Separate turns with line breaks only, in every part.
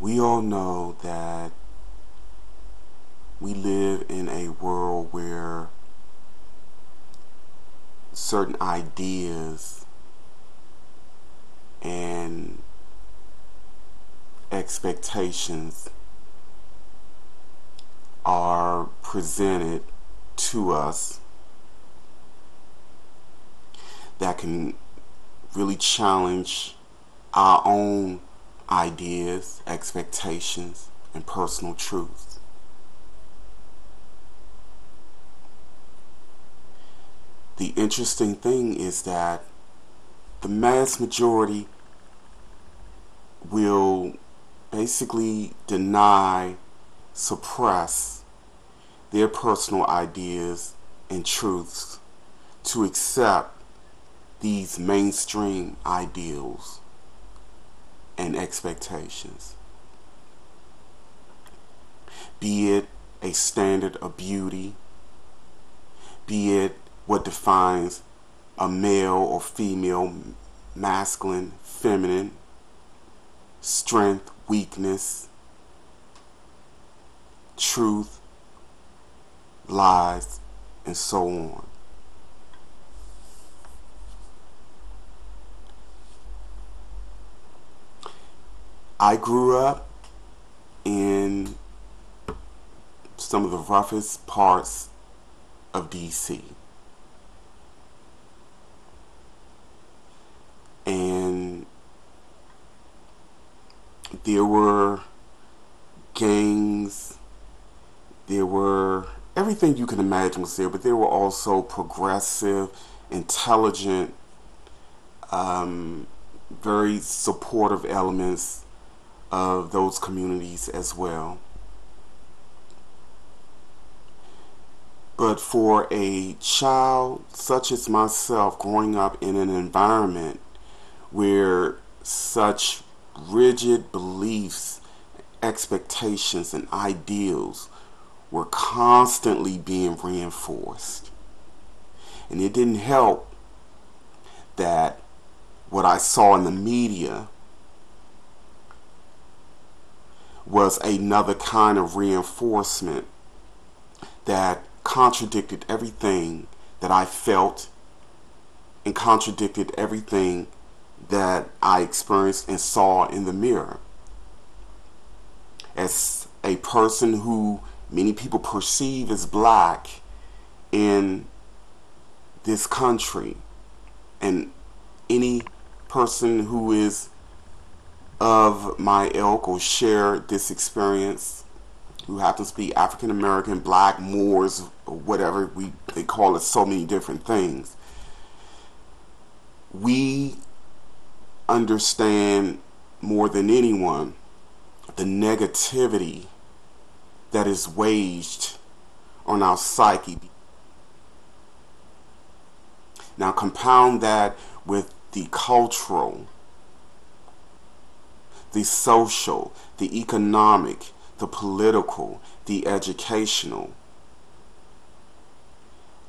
We all know that we live in a world where certain ideas and expectations are presented to us that can really challenge our own ideas, expectations, and personal truths. The interesting thing is that the mass majority will basically deny, suppress their personal ideas and truths to accept these mainstream ideals and expectations. Be it a standard of beauty, be it what defines a male or female, masculine, feminine, strength, weakness, truth, lies, and so on. I grew up in some of the roughest parts of DC. And there were gangs, there were everything you can imagine was there, but there were also progressive, intelligent, very supportive elements of those communities as well. But for a child such as myself, growing up in an environment where such rigid beliefs, expectations, and ideals were constantly being reinforced, and it didn't help that what I saw in the media was another kind of reinforcement that contradicted everything that I felt and contradicted everything that I experienced and saw in the mirror. As a person who many people perceive as black in this country, and any person who is of my ilk or share this experience, who happens to be African American, black, Moors, or whatever they call it, so many different things. We understand more than anyone the negativity that is waged on our psyche. Now compound that with the cultural, the social, the economic, the political, the educational.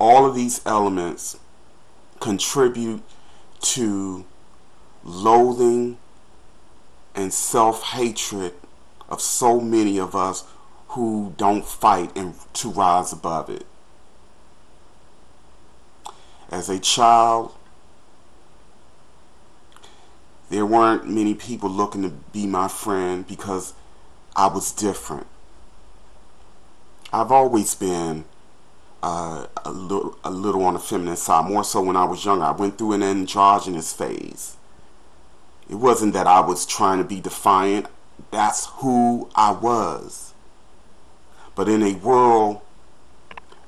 All of these elements contribute to loathing and self-hatred of so many of us who don't fight and to rise above it. As a child, there weren't many people looking to be my friend because I was different. I've always been a little on the feminine side, more so when I was younger. I went through an androgynous phase. It wasn't that I was trying to be defiant. That's who I was. But in a world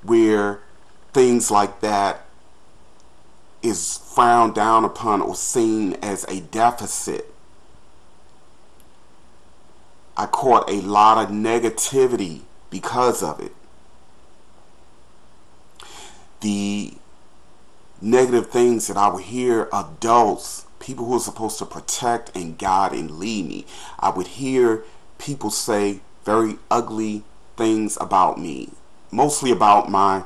where things like that is frowned down upon or seen as a deficit, I caught a lot of negativity because of it. The negative things that I would hear adults, people who are supposed to protect and guide and lead me, I would hear people say very ugly things about me, mostly about my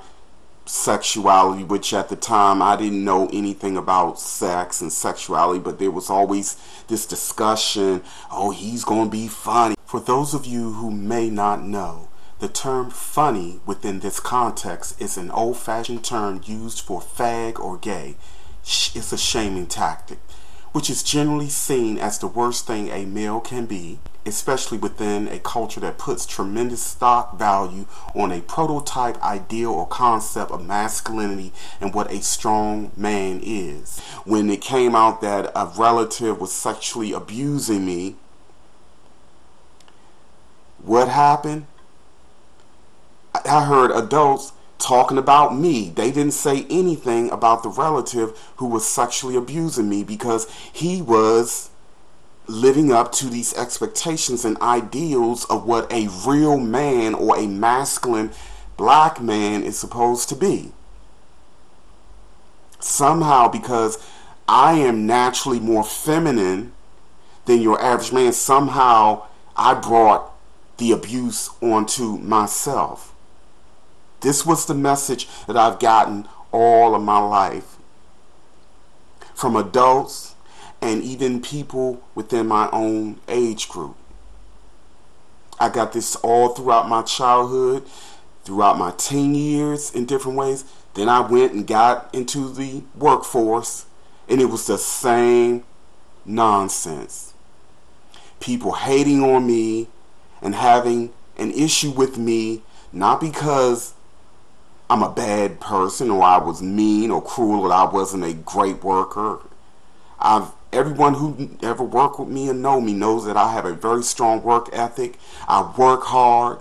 sexuality, which at the time I didn't know anything about sex and sexuality, but there was always this discussion, oh, he's gonna be funny. For those of you who may not know, the term funny within this context is an old-fashioned term used for fag or gay. It's a shaming tactic, which is generally seen as the worst thing a male can be, especially within a culture that puts tremendous stock value on a prototype ideal or concept of masculinity and what a strong man is. When it came out that a relative was sexually abusing me, what happened? I heard adults talking about me. They didn't say anything about the relative who was sexually abusing me because he was living up to these expectations and ideals of what a real man or a masculine black man is supposed to be. Somehow, because I am naturally more feminine than your average man, somehow I brought the abuse onto myself. This was the message that I've gotten all of my life from adults and even people within my own age group. I got this all throughout my childhood, throughout my teen years in different ways. Then I went and got into the workforce, and it was the same nonsense. People hating on me and having an issue with me, not because I'm a bad person or I was mean or cruel or I wasn't a great worker. Everyone who ever worked with me and know me knows that I have a very strong work ethic. I work hard.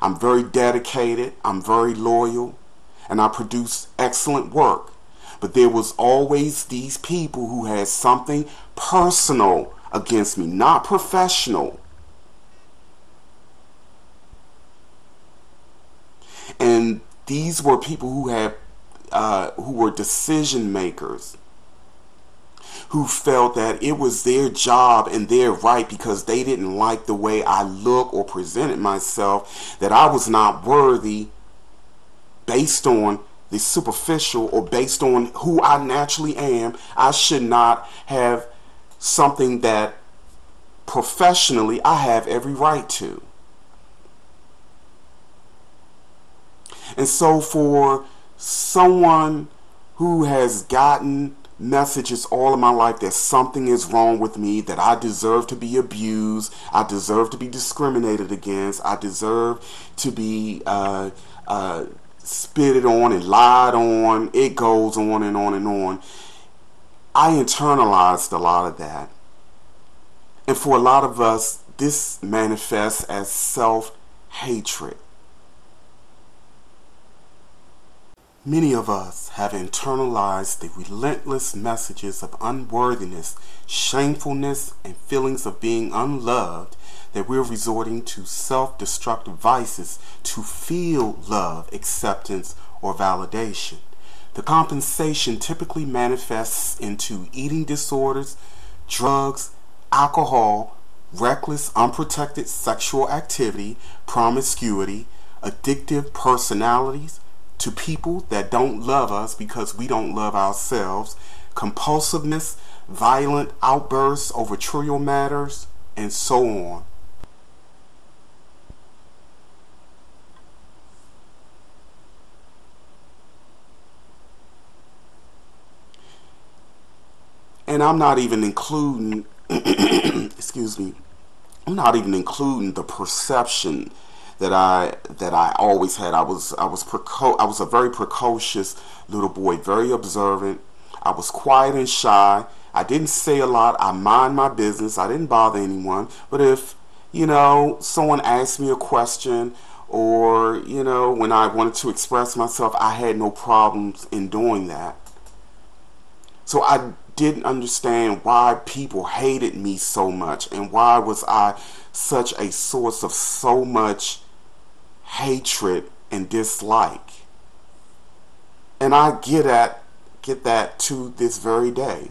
I'm very dedicated. I'm very loyal. And I produce excellent work. But there was always these people who had something personal against me, not professional. And these were people who were decision makers, who felt that it was their job and their right because they didn't like the way I look or presented myself, that I was not worthy based on the superficial or based on who I naturally am. I should not have something that professionally I have every right to. And so for someone who has gotten messages all of my life that something is wrong with me, that I deserve to be abused, I deserve to be discriminated against, I deserve to be spitted on and lied on, it goes on and on and on. I internalized a lot of that. And for a lot of us, this manifests as self-hatred. Many of us have internalized the relentless messages of unworthiness, shamefulness, and feelings of being unloved that we're resorting to self-destructive vices to feel love, acceptance, or validation. The compensation typically manifests into eating disorders, drugs, alcohol, reckless, unprotected sexual activity, promiscuity, addictive personalities, to people that don't love us because we don't love ourselves, compulsiveness, violent outbursts over trivial matters, and so on. And I'm not even including, excuse me, I'm not even including the perception that I always had. I was a very precocious little boy, very observant. I was quiet and shy. I didn't say a lot. I mind my business. I didn't bother anyone. But if, someone asked me a question, or, when I wanted to express myself, I had no problems in doing that. So I didn't understand why people hated me so much, and why was I such a source of so much hatred and dislike. And I get that to this very day.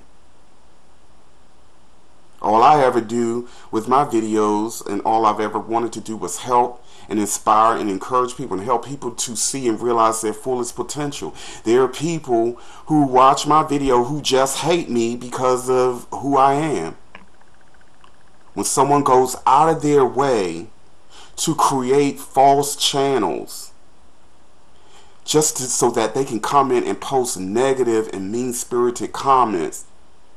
All I ever do with my videos, and all I've ever wanted to do, was help and inspire and encourage people and help people to see and realize their fullest potential. There are people who watch my video who just hate me because of who I am. when someone goes out of their way to create false channels so that they can come in and post negative and mean-spirited comments,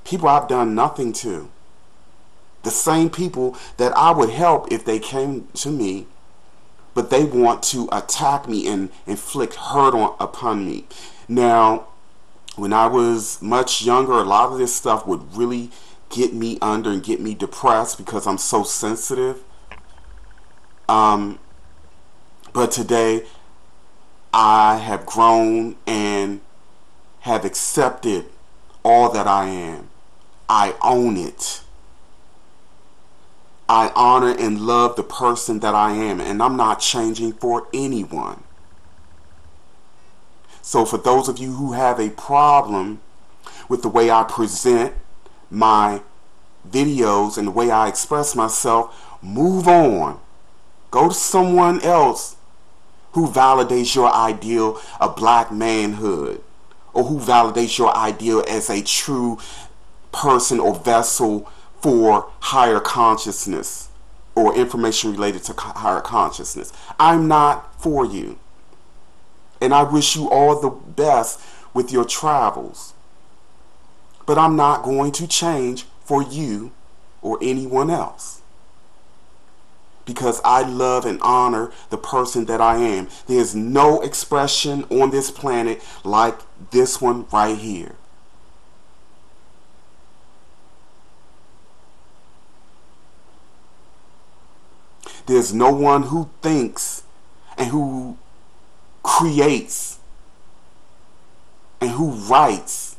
people I've done nothing to. The same people that I would help if they came to me, but they want to attack me and inflict hurt upon me. Now, when I was much younger, a lot of this stuff would really get me under and get me depressed because I'm so sensitive. But today, I have grown and have accepted all that I am. I own it. I honor and love the person that I am, and I'm not changing for anyone. So for those of you who have a problem with the way I present my videos and the way I express myself, move on. Go to someone else who validates your ideal of black manhood, or who validates your ideal as a true person or vessel for higher consciousness or information related to higher consciousness. I'm not for you. And I wish you all the best with your travels. But I'm not going to change for you or anyone else. Because I love and honor the person that I am. There's no expression on this planet like this one right here. There's no one who thinks and who creates and who writes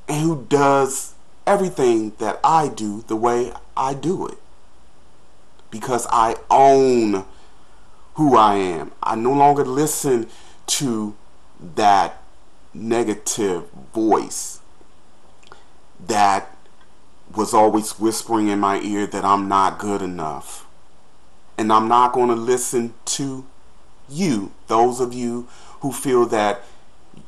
and who does everything that I do the way I do it. Because I own who I am. I no longer listen to that negative voice that was always whispering in my ear that I'm not good enough. And I'm not going to listen to you, those of you who feel that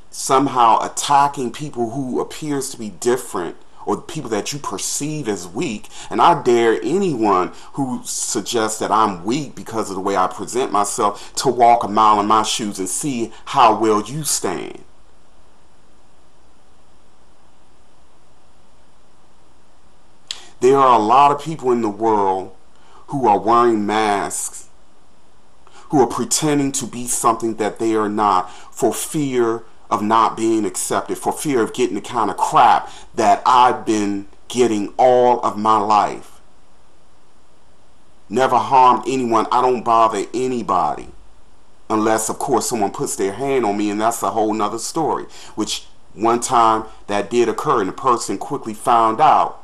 somehow attacking people who appears to be different, or people that you perceive as weak. And I dare anyone who suggests that I'm weak because of the way I present myself to walk a mile in my shoes and see how well you stand. There are a lot of people in the world who are wearing masks, who are pretending to be something that they are not, for fear of not being accepted, for fear of getting the kind of crap that I've been getting all of my life. Never harmed anyone. I don't bother anybody. Unless, of course, someone puts their hand on me, and that's a whole nother story. Which, one time, that did occur, and the person quickly found out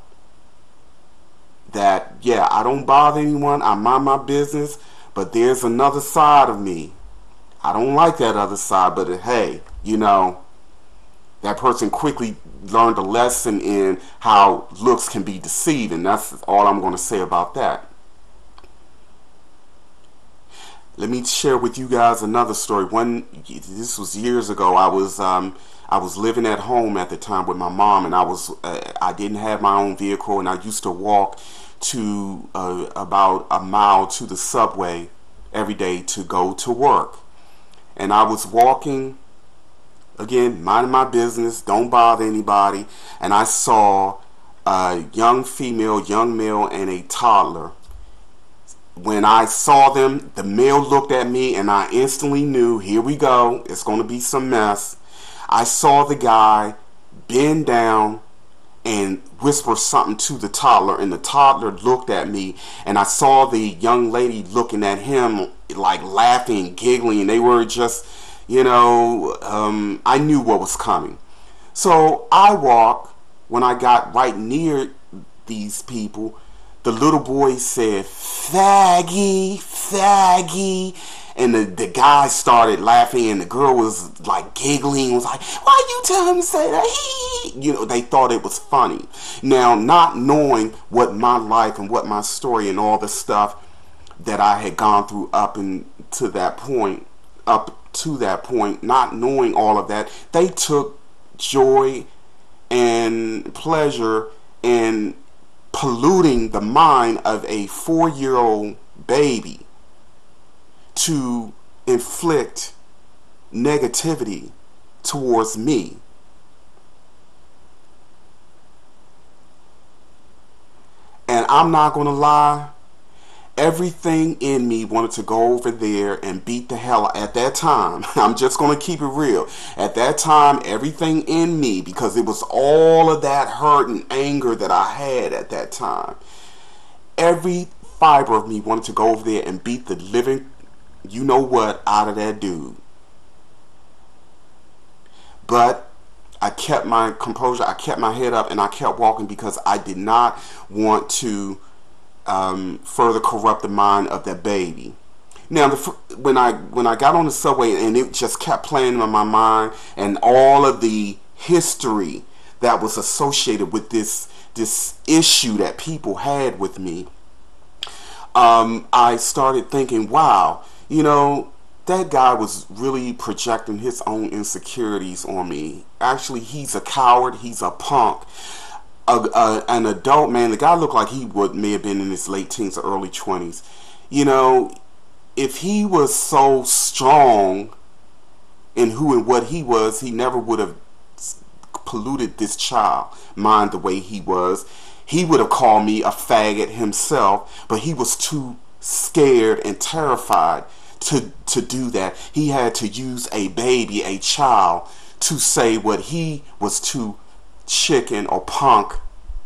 that, yeah, I don't bother anyone, I mind my business, but there's another side of me. I don't like that other side, but hey, you know, that person quickly learned a lesson in how looks can be deceived, and that's all I'm going to say about that. Let me share with you guys another story. This was years ago. I was living at home at the time with my mom, and I didn't have my own vehicle, and I used to walk to about a mile to the subway every day to go to work. And I was walking, again, minding my business, don't bother anybody, and I saw a young female, young male, and a toddler. When I saw them, the male looked at me, and I instantly knew, here we go, it's going to be some mess. I saw the guy bend down and whisper something to the toddler, and the toddler looked at me, and I saw the young lady looking at him, like laughing, giggling, and they were just, you know, I knew what was coming. So I walked. When I got right near these people, the little boy said, "Faggy, faggy," and the guy started laughing, and the girl was like giggling, was like, "Why you tell him to say that?" You know, they thought it was funny. Now, not knowing what my life and what my story and all the stuff that I had gone through up to that point, not knowing all of that, they took joy and pleasure in polluting the mind of a 4-year-old baby to inflict negativity towards me. And I'm not going to lie, everything in me wanted to go over there and beat the hell at that time. I'm just going to keep it real. At that time, everything in me, because it was all of that hurt and anger that I had at that time, every fiber of me wanted to go over there and beat the living, you know what, out of that dude. But I kept my composure, I kept my head up, and I kept walking because I did not want to further corrupt the mind of that baby. Now, when I got on the subway and it just kept playing in my mind, and all of the history that was associated with this issue that people had with me, I started thinking, wow, you know, that guy was really projecting his own insecurities on me. Actually, he's a coward. He's a punk. An adult man. The guy looked like he may have been in his late teens or early 20s. You know, if he was so strong in who and what he was, he never would have polluted this child mind the way he was. He would have called me a faggot himself, but he was too scared and terrified to do that. He had to use a baby, a child, to say what he was too chicken or punk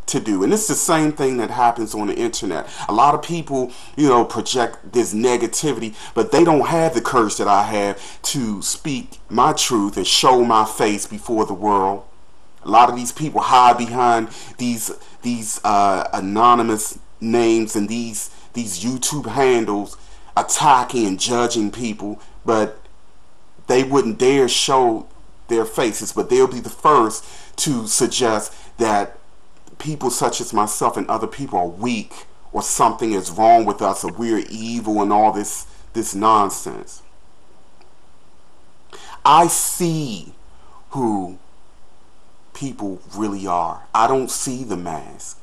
to do. And it's the same thing that happens on the internet. A lot of people, you know, project this negativity, but they don't have the courage that I have to speak my truth and show my face before the world. A lot of these people hide behind these anonymous names and these YouTube handles, attacking and judging people, but they wouldn't dare show their faces. But they'll be the first to suggest that people such as myself and other people are weak, or something is wrong with us, or we're evil, and all this nonsense. I see who people really are. I don't see the mask.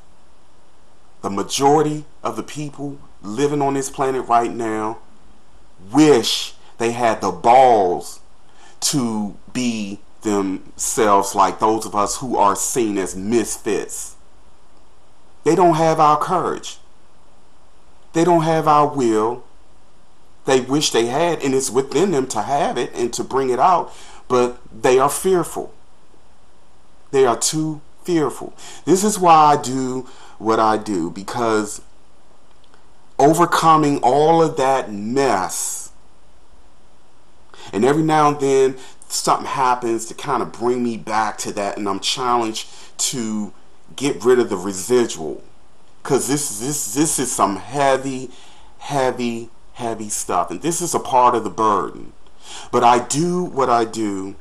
The majority of the people living on this planet right now wish they had the balls to be themselves like those of us who are seen as misfits. They don't have our courage. They don't have our will. They wish they had, and it's within them to have it and to bring it out, but they are fearful. They are too fearful. This is why I do what I do, because overcoming all of that mess, and every now and then something happens to kind of bring me back to that, and I'm challenged to get rid of the residual, because this is some heavy stuff, and this is a part of the burden. But I do what I do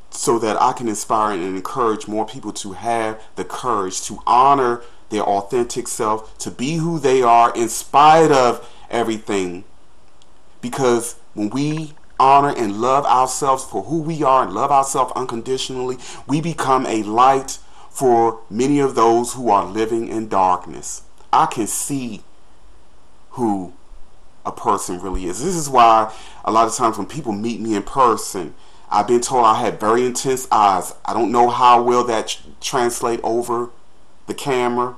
so that I can inspire and encourage more people to have the courage to honor their authentic self, to be who they are in spite of everything. Because when we honor and love ourselves for who we are and love ourselves unconditionally, we become a light for many of those who are living in darkness. I can see who a person really is. This is why a lot of times when people meet me in person, I've been told I have very intense eyes. I don't know how well that translate over the camera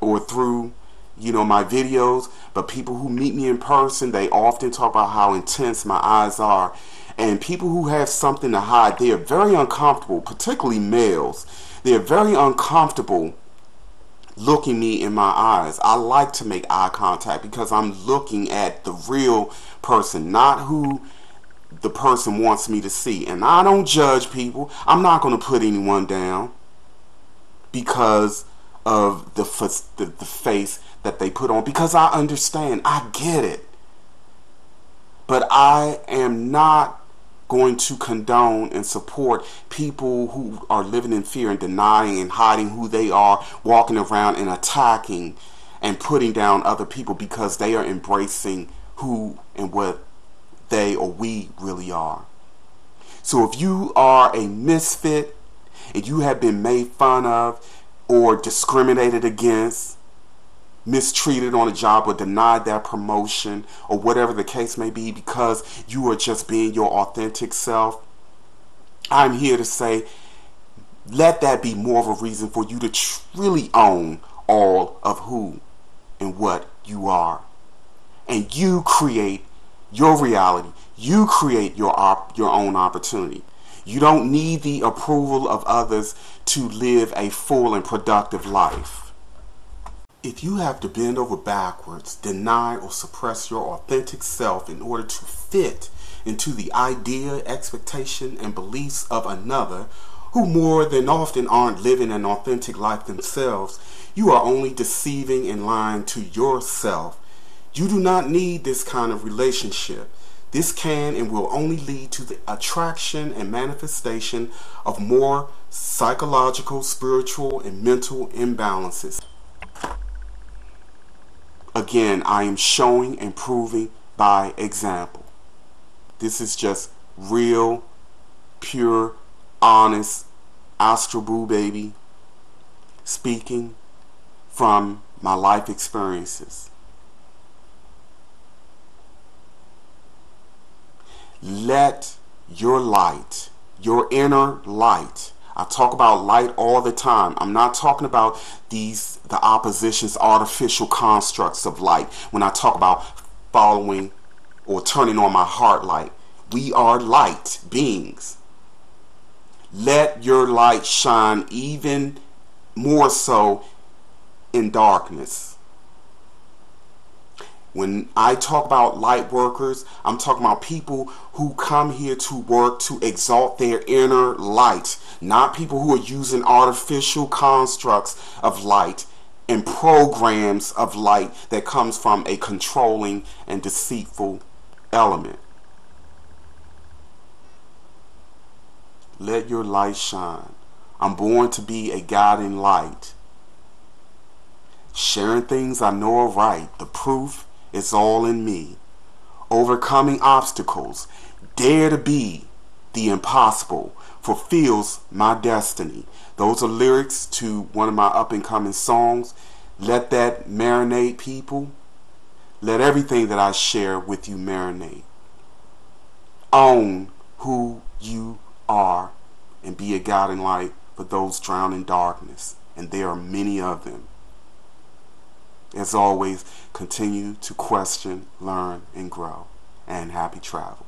or through, you know, my videos, but people who meet me in person, they often talk about how intense my eyes are. And people who have something to hide, they are very uncomfortable, particularly males. They are very uncomfortable looking me in my eyes. I like to make eye contact because I'm looking at the real person, not who the person wants me to see. And I don't judge people. I'm not going to put anyone down because of the face that they put on, because I understand. I get it. But I am not going to condone and support people who are living in fear and denying and hiding who they are, walking around and attacking and putting down other people because they are embracing who and what they or we really are. So if you are a misfit and you have been made fun of, or discriminated against, mistreated on a job, or denied that promotion, or whatever the case may be, because you are just being your authentic self, I'm here to say, let that be more of a reason for you to truly own all of who and what you are. And you create your reality. You create your own opportunity. You don't need the approval of others to live a full and productive life. If you have to bend over backwards, deny or suppress your authentic self in order to fit into the idea, expectation, and beliefs of another, who more than often aren't living an authentic life themselves, you are only deceiving and lying to yourself. You do not need this kind of relationship. This can and will only lead to the attraction and manifestation of more psychological, spiritual, and mental imbalances. Again, I am showing and proving by example. This is just real, pure, honest Astralboobaby speaking from my life experiences. Let your light, your inner light, I talk about light all the time. I'm not talking about the opposition's artificial constructs of light when I talk about following or turning on my heart light. We are light beings. Let your light shine even more so in darkness. When I talk about light workers, I'm talking about people who come here to work to exalt their inner light, not people who are using artificial constructs of light and programs of light that comes from a controlling and deceitful element. Let your light shine. I'm born to be a guiding light. Sharing things I know are right. The proof is all in me. Overcoming obstacles. Dare to be the impossible. Fulfills my destiny. Those are lyrics to one of my up-and-coming songs. Let that marinate, people. Let everything that I share with you marinate. Own who you are and be a guiding light for those drowned in darkness, and there are many of them. As always, continue to question, learn, and grow, and happy travel.